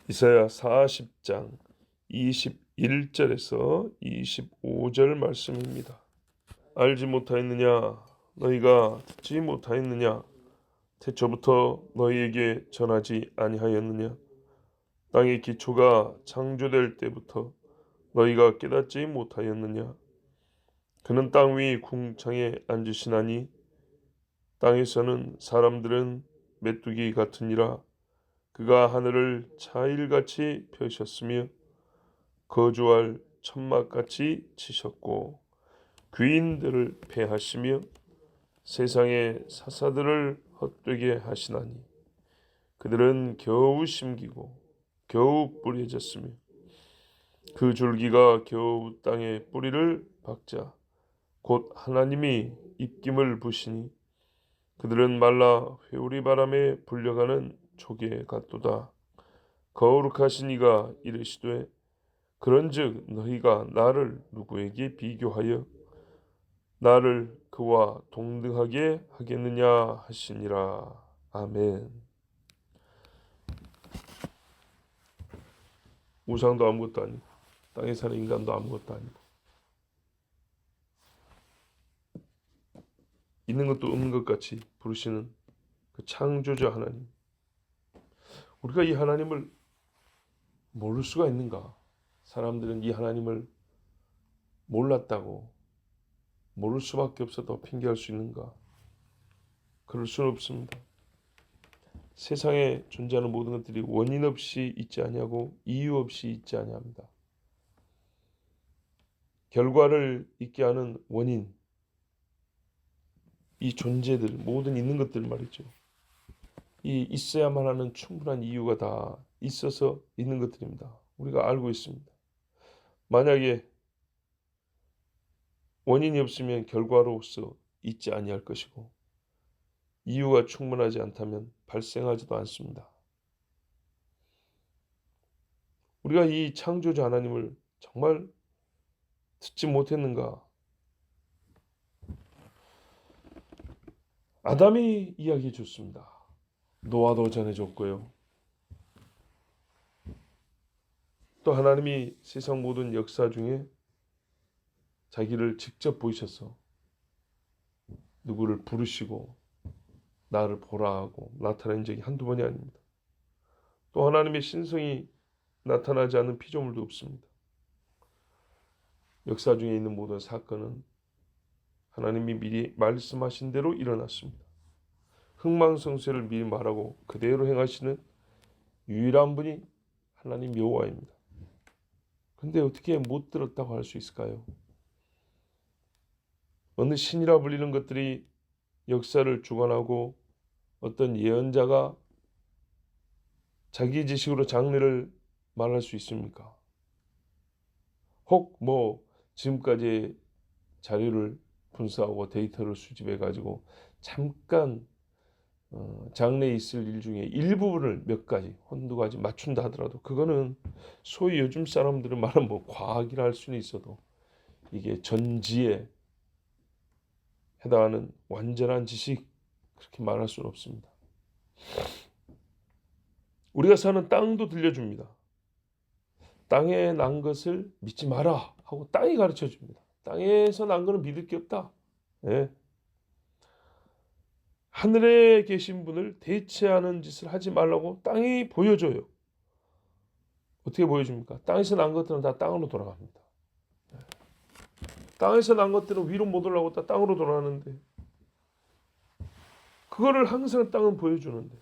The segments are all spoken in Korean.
이사야 40장 21절에서 25절 말씀입니다. 알지 못하였느냐? 너희가 듣지 못하였느냐? 태초부터 너희에게 전하지 아니하였느냐? 땅의 기초가 창조될 때부터 너희가 깨닫지 못하였느냐? 그는 땅 위 궁창에 앉으시나니 땅에서는 사람들은 메뚜기 같으니라. 그가 하늘을 차일같이 펴셨으며 거주할 천막같이 치셨고 귀인들을 패하시며 세상의 사사들을 헛되게 하시나니 그들은 겨우 심기고 겨우 뿌려졌으며 그 줄기가 겨우 땅에 뿌리를 박자 곧 하나님이 입김을 부시니 그들은 말라 회오리 바람에 불려가는 조개 같도다. 거룩하신 이가 이르시되 그런즉 너희가 나를 누구에게 비교하여 나를 그와 동등하게 하겠느냐 하시니라. 아멘. 우상도 아무것도 아니고 땅에 사는 인간도 아무것도 아니고 있는 것도 없는 것 같이 부르시는 그 창조자 하나님. 우리가 이 하나님을 모를 수가 있는가? 사람들은 이 하나님을 몰랐다고 모를 수밖에 없어도 핑계할 수 있는가? 그럴 수는 없습니다. 세상에 존재하는 모든 것들이 원인 없이 있지 아니하고 이유 없이 있지 아니합니다. 결과를 있게 하는 원인, 이 존재들, 모든 있는 것들 말이죠. 이 있어야만 하는 충분한 이유가 다 있어서 있는 것들입니다. 우리가 알고 있습니다. 만약에 원인이 없으면 결과로서 있지 아니할 것이고 이유가 충분하지 않다면 발생하지도 않습니다. 우리가 이 창조자 하나님을 정말 듣지 못했는가? 아담이 이야기해 줬습니다. 노아도 전해줬고요. 또 하나님이 세상 모든 역사 중에 자기를 직접 보이셔서 누구를 부르시고 나를 보라 하고 나타낸 적이 한두 번이 아닙니다. 또 하나님의 신성이 나타나지 않는 피조물도 없습니다. 역사 중에 있는 모든 사건은 하나님이 미리 말씀하신 대로 일어났습니다. 흥망성쇠를 미리 말하고 그대로 행하시는 유일한 분이 하나님 여호와입니다. 근데 어떻게 못 들었다고 할 수 있을까요? 어느 신이라 불리는 것들이 역사를 주관하고 어떤 예언자가 자기 지식으로 장래를 말할 수 있습니까? 혹 지금까지 자료를 분석하고 데이터를 수집해 가지고 잠깐 장래에 있을 일 중에 일부분을 몇 가지, 한두 가지 맞춘다 하더라도 그거는 소위 요즘 사람들은 말하면 과학이라 할 수는 있어도 이게 전지에 해당하는 완전한 지식 그렇게 말할 수는 없습니다. 우리가 사는 땅도 들려줍니다. 땅에 난 것을 믿지 마라 하고 땅이 가르쳐 줍니다. 땅에서 난 거는 믿을 게 없다. 예. 하늘에 계신 분을 대체하는 짓을 하지 말라고 땅이 보여줘요. 어떻게 보여줍니까? 땅에서 난 것들은 다 땅으로 돌아갑니다. 땅에서 난 것들은 위로 못 올라가고 다 땅으로 돌아가는데 그거를 항상 땅은 보여주는데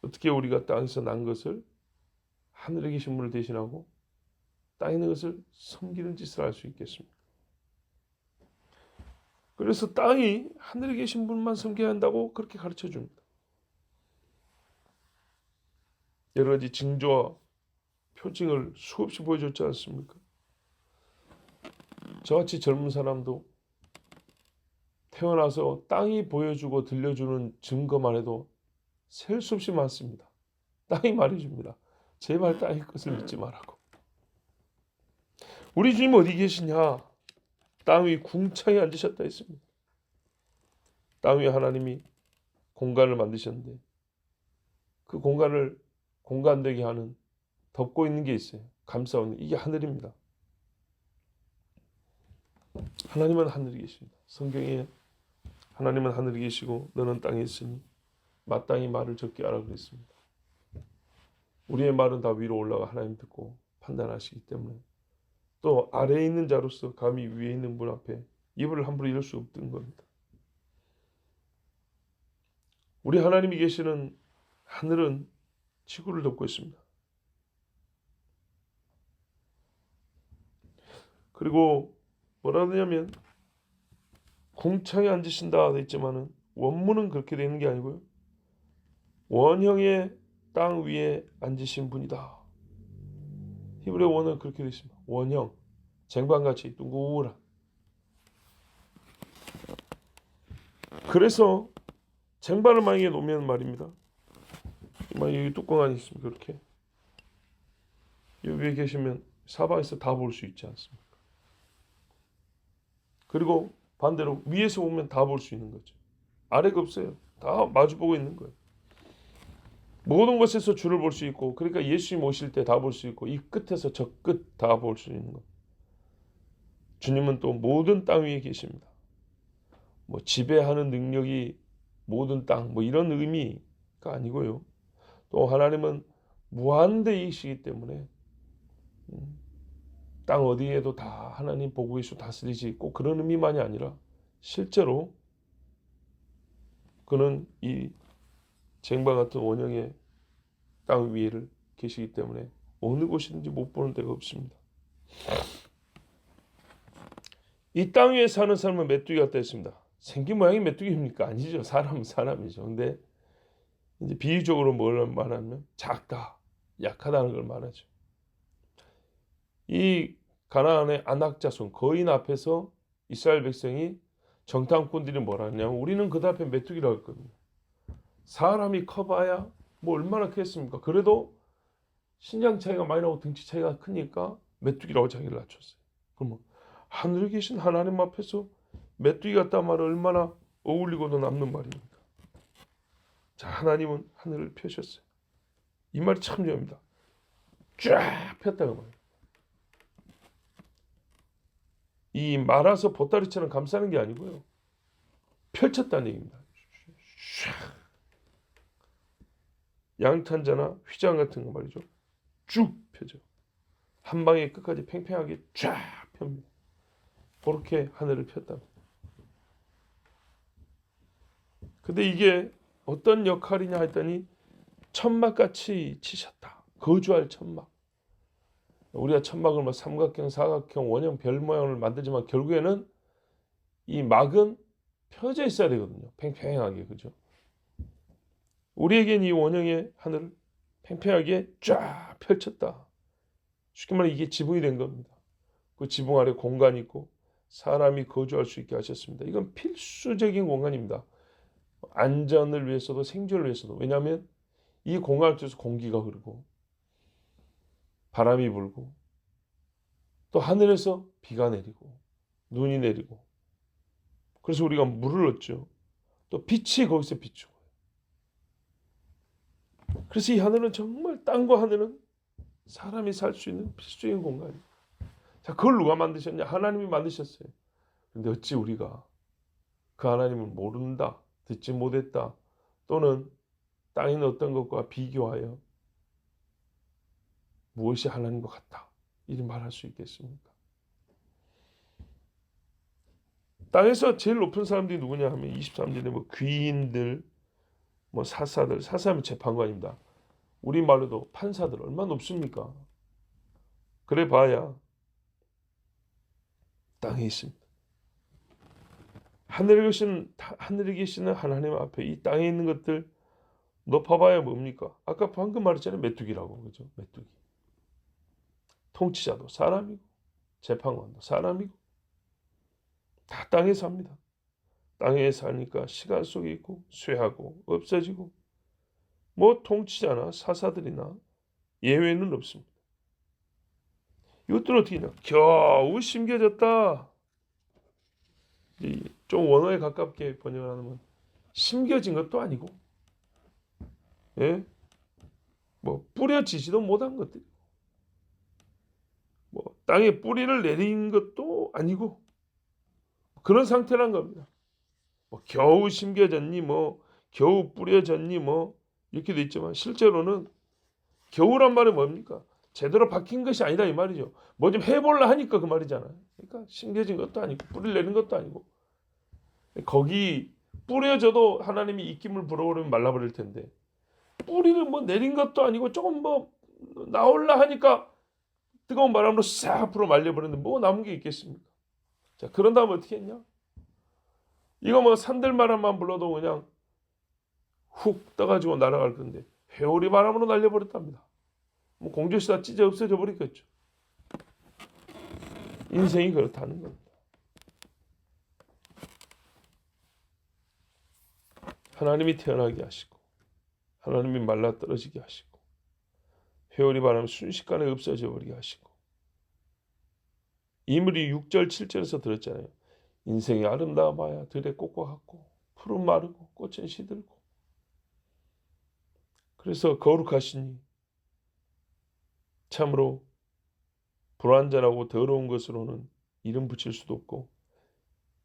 어떻게 우리가 땅에서 난 것을 하늘에 계신 분을 대신하고 땅에 있는 것을 섬기는 짓을 할 수 있겠습니까? 그래서 땅이 하늘에 계신 분만 섬겨야 한다고 그렇게 가르쳐 줍니다. 여러 가지 징조와 표징을 수없이 보여줬지 않습니까? 저같이 젊은 사람도 태어나서 땅이 보여주고 들려주는 증거만 해도 셀 수 없이 많습니다. 땅이 말해줍니다. 제발 땅의 것을 믿지 말라고. 우리 주님 어디 계시냐? 땅 위 궁창에 앉으셨다 했습니다. 땅 위에 하나님이 공간을 만드셨는데 그 공간을 공간되게 하는, 덮고 있는 게 있어요. 감싸오는, 이게 하늘입니다. 하나님은 하늘에 계십니다. 성경에 하나님은 하늘에 계시고 너는 땅에 있으니 마땅히 말을 적게 하라 그랬습니다. 우리의 말은 다 위로 올라가 하나님 듣고 판단하시기 때문에, 또 아래에 있는 자로서 감히 위에 있는 분 앞에 입을 함부로 열 수 없던 겁니다. 우리 하나님이 계시는 하늘은 지구를 덮고 있습니다. 그리고 뭐라 하냐면 궁창에 앉으신다 했지만은 원문은 그렇게 되는 게 아니고요. 원형의 땅 위에 앉으신 분이다. 히브리 원은 그렇게 되어 있습니다. 원형, 쟁반같이 둥그란. 그래서 쟁반을 만약에 놓으면 말입니다. 여기 뚜껑 안에 있습니다. 그렇게 여기 위에 계시면 사방에서 다 볼 수 있지 않습니까? 그리고 반대로 위에서 보면 다 볼 수 있는 거죠. 아래가 없어요. 다 마주보고 있는 거예요. 모든 것에서 주를 볼 수 있고, 그러니까 예수님 오실 때 다 볼 수 있고, 이 끝에서 저 끝 다 볼 수 있는 것. 주님은 또 모든 땅 위에 계십니다. 뭐 지배하는 능력이 모든 땅, 뭐 이런 의미가 아니고요. 또 하나님은 무한대이시기 때문에 땅 어디에도 다 하나님 보고 계시고 다스리지, 꼭 그런 의미만이 아니라 실제로 그는 이 쟁반 같은 원형의 땅 위에를 계시기 때문에 어느 곳이든지 못 보는 데가 없습니다. 이 땅 위에 사는 사람은 메뚜기 같다 했습니다. 생긴 모양이 메뚜기입니까? 아니죠. 사람은 사람이죠. 근데 이제 비유적으로 뭘 말하면 작다, 약하다는 걸 말하죠. 이 가나안의 안악자손 거인 앞에서 이스라엘 백성이, 정탐꾼들이 뭐라 하냐면 우리는 그 앞에 메뚜기라고 했거든요. 사람이 커봐야 뭐 얼마나 크겠습니까? 그래도 신장 차이가 많이 나고 등치 차이가 크니까 메뚜기라고 자기를 낮췄어요. 그러면 하늘에 계신 하나님 앞에서 메뚜기 같단 말은 얼마나 어울리고도 남는 말입니다. 자, 하나님은 하늘을 펴셨어요. 이 말이 참 중요합니다. 쫙 폈다고 말이에요. 이 말아서 보따리처럼 감싸는 게 아니고요. 펼쳤다는 얘기입니다. 양탄자나 휘장 같은 거 말이죠. 쭉 펴죠. 한 방에 끝까지 팽팽하게 쫙 펴니다. 그렇게 하늘을 폈답니다. 근데 이게 어떤 역할이냐 했더니 천막같이 치셨다. 거주할 천막. 우리가 천막을 뭐 삼각형, 사각형, 원형, 별 모양을 만들지만 결국에는 이 막은 펴져 있어야 되거든요. 팽팽하게, 그죠? 우리에겐 이 원형의 하늘을 팽팽하게 쫙 펼쳤다. 쉽게 말해 이게 지붕이 된 겁니다. 그 지붕 아래 공간이 있고 사람이 거주할 수 있게 하셨습니다. 이건 필수적인 공간입니다. 안전을 위해서도 생존을 위해서도. 왜냐하면 이 공간을 통해서 공기가 흐르고 바람이 불고 또 하늘에서 비가 내리고 눈이 내리고, 그래서 우리가 물을 얻죠. 또 빛이 거기서 비추고. 그래서 이 하늘은 정말, 땅과 하늘은 사람이 살 수 있는 필수적인 공간이에요. 자, 그걸 누가 만드셨냐? 하나님이 만드셨어요. 근데 어찌 우리가 그 하나님을 모른다, 듣지 못했다, 또는 땅에 있는 어떤 것과 비교하여 무엇이 하나님과 같다, 이렇게 말할 수 있겠습니까? 땅에서 제일 높은 사람들이 누구냐 하면 23절에 뭐 귀인들, 뭐 사사들, 사사하면 재판관입니다. 우리말로도 판사들 얼마나 높습니까? 그래 봐야 땅에 있습니다. 하늘에 계시는 하나님 앞에 이 땅에 있는 것들 높아봐야 뭡니까? 아까 방금 말했잖아요. 메뚜기라고. 그죠? 메뚜기. 통치자도 사람이고 재판관도 사람이고 다 땅에 삽니다. 땅에 사니까 시간 속에 있고 쇠하고 없어지고, 뭐 통치자나 사사들이나 예외는 없습니다. 이것들은 어떻게 되냐? 겨우 심겨졌다. 좀 원어에 가깝게 번역하면 심겨진 것도 아니고, 예? 뭐 뭐 뿌려지지도 못한 것들, 뭐 땅에 뿌리를 내린 것도 아니고 그런 상태란 겁니다. 뭐 겨우 심겨졌니, 뭐 겨우 뿌려졌니, 뭐 이렇게 돼 있지만 실제로는 겨우란 말이 뭡니까? 제대로 박힌 것이 아니다 이 말이죠. 뭐 좀 해볼라 하니까 그 말이잖아요. 그러니까 심겨진 것도 아니고 뿌리를 내린 것도 아니고, 거기 뿌려져도 하나님이 입김을 불어오르면 말라버릴 텐데 뿌리를 뭐 내린 것도 아니고 조금 뭐 나올라 하니까 뜨거운 바람으로 싹 불어 말려버렸는데 뭐 남은 게 있겠습니까? 자, 그런 다음에 어떻게 했냐? 이거 뭐 산들바람만 불러도 그냥 훅 떠가지고 날아갈 건데 회오리 바람으로 날려버렸답니다. 뭐 공조시 다 찢어 없어져 버리겠죠. 인생이 그렇다는 겁니다. 하나님이 태어나게 하시고 하나님이 말라 떨어지게 하시고 회오리 바람 순식간에 없어져 버리게 하시고, 이물이 6절 7절에서 들었잖아요. 인생이 아름다워 봐야 들에 꽃과 같고 푸른 마르고 꽃은 시들고. 그래서 거룩하시니 참으로 불완전하고 더러운 것으로는 이름 붙일 수도 없고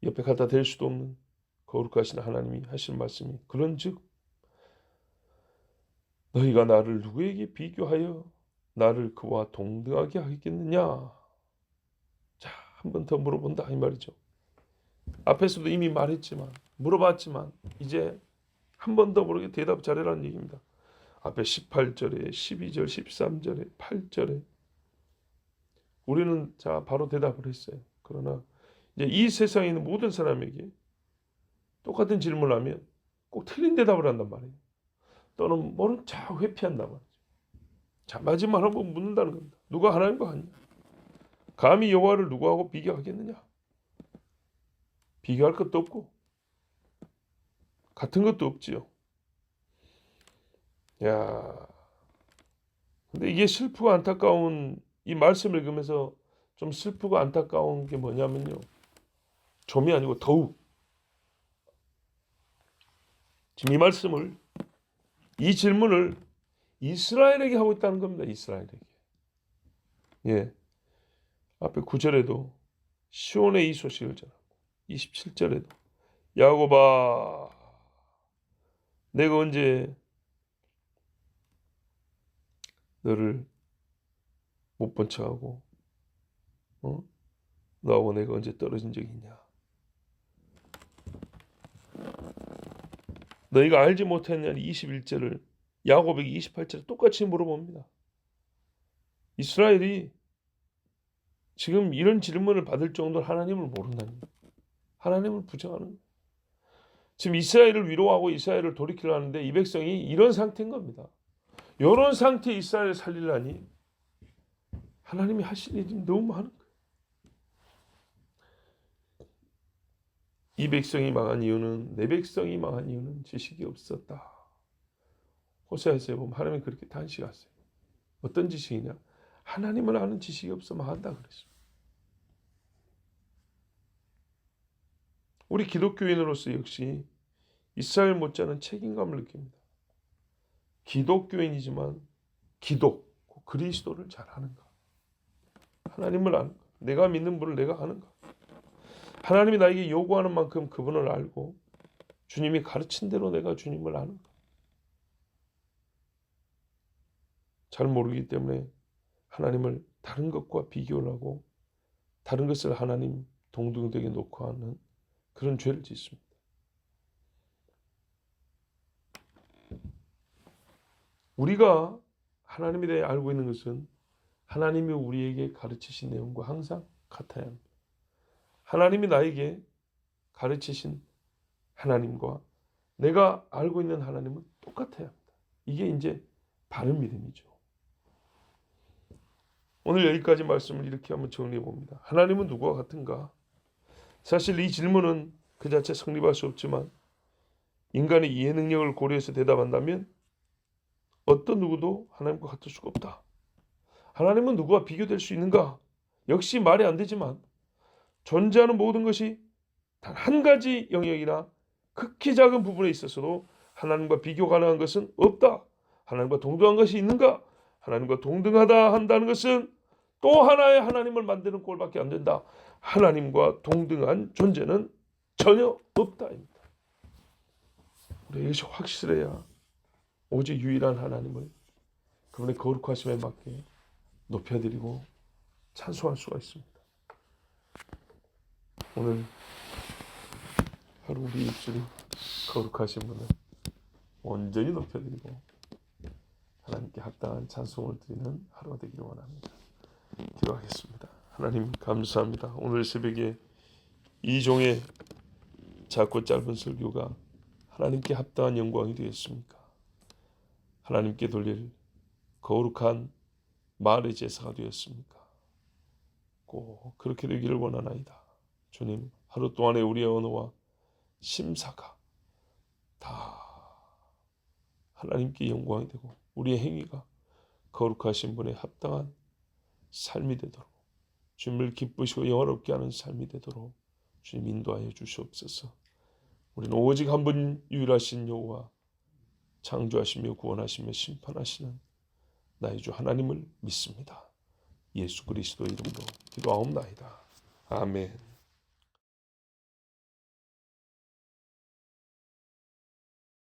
옆에 갖다 댈 수도 없는 거룩하신 하나님이 하실 말씀이, 그런즉 너희가 나를 누구에게 비교하여 나를 그와 동등하게 하겠느냐. 자, 한 번 더 물어본다 이 말이죠. 앞에서도 이미 말했지만 물어봤지만 이제 한 번 더 모르게 대답 잘해라는 얘기입니다. 앞에 18절에 12절 13절에 8절에 우리는 자 바로 대답을 했어요. 그러나 이제 이 세상에 있는 모든 사람에게 똑같은 질문을 하면 꼭 틀린 대답을 한단 말이에요. 또는 모른 척 회피한단 말이죠. 자, 마지막 한번 묻는다는 겁니다. 누가 하나님과 같냐? 감히 여호와를 누구하고 비교하겠느냐? 비교할 것도 없고 같은 것도 없지요. 야, 근데 이게 슬프고 안타까운 이 말씀을 읽으면서 좀 슬프고 안타까운 게 뭐냐면요, 좀이 아니고 더욱 지금 이 말씀을, 이 질문을 이스라엘에게 하고 있다는 겁니다. 이스라엘에게. 예, 앞에 9절에도 시온의 이 소식을 전하고 27절에도 야곱아 내가 언제 너를 못 본 척하고 너하고 내가 언제 떨어진 적이 있냐. 너희가 알지 못했냐니 21절을 야곱에게 28절에 똑같이 물어봅니다. 이스라엘이 지금 이런 질문을 받을 정도로 하나님을 모른다는 거예요. 하나님을 부정하는 거예요. 지금 이스라엘을 위로하고 이스라엘을 돌이키려 하는데 이 백성이 이런 상태인 겁니다. 이런 상태에 이스라엘을 살리려니 하나님이 하실 일이 너무 많은 거예요. 이 백성이 망한 이유는, 내 백성이 망한 이유는 지식이 없었다. 호세아서에 보면 하나님이 그렇게 단식하세요. 어떤 지식이냐? 하나님을 아는 지식이 없어 망한다 그랬습니다. 우리 기독교인으로서 역시 이스라엘 못지않은 책임감을 느낍니다. 기독교인이지만 기독, 그리스도를 잘 아는가? 하나님을 아는가? 내가 믿는 분을 내가 아는가? 하나님이 나에게 요구하는 만큼 그분을 알고 주님이 가르친 대로 내가 주님을 아는가? 잘 모르기 때문에 하나님을 다른 것과 비교를 하고 다른 것을 하나님 동등되게 놓고 하는 그런 죄를 짓습니다. 우리가 하나님에 대해 알고 있는 것은 하나님이 우리에게 가르치신 내용과 항상 같아야 합니다. 하나님이 나에게 가르치신 하나님과 내가 알고 있는 하나님은 똑같아야 합니다. 이게 이제 바른 믿음이죠. 오늘 여기까지 말씀을 이렇게 한번 정리해 봅니다. 하나님은 누구와 같은가? 사실 이 질문은 그 자체 성립할 수 없지만 인간의 이해 능력을 고려해서 대답한다면 어떤 누구도 하나님과 같을 수가 없다. 하나님은 누구와 비교될 수 있는가? 역시 말이 안 되지만 존재하는 모든 것이 단 한 가지 영역이나 극히 작은 부분에 있어서도 하나님과 비교 가능한 것은 없다. 하나님과 동등한 것이 있는가? 하나님과 동등하다 한다는 것은 또 하나의 하나님을 만드는 꼴밖에 안 된다. 하나님과 동등한 존재는 전혀 없다입니다. 우리 이것이 확실해야 오직 유일한 하나님을 그분의 거룩하심에 맞게 높여드리고 찬송할 수가 있습니다. 오늘 하루 우리 입술이 거룩하신 분을 온전히 높여드리고 하나님께 합당한 찬송을 드리는 하루가 되기를 원합니다. 기도하겠습니다. 하나님 감사합니다. 오늘 새벽에 이 종의 작고 짧은 설교가 하나님께 합당한 영광이 되었습니까? 하나님께 돌릴 거룩한 마을의 제사가 되었습니까? 꼭 그렇게 되기를 원하나이다. 주님, 하루 동안의 우리의 언어와 심사가 다 하나님께 영광이 되고 우리의 행위가 거룩하신 분의 합당한 삶이 되도록 주님을 기쁘시고 영화롭게 하는 삶이 되도록 주님 인도하여 주시옵소서. 우리는 오직 한 분 유일하신 여호와 창조하시며 구원하시며 심판하시는 나의 주 하나님을 믿습니다. 예수 그리스도 이름으로 기도하옵나이다. 아멘.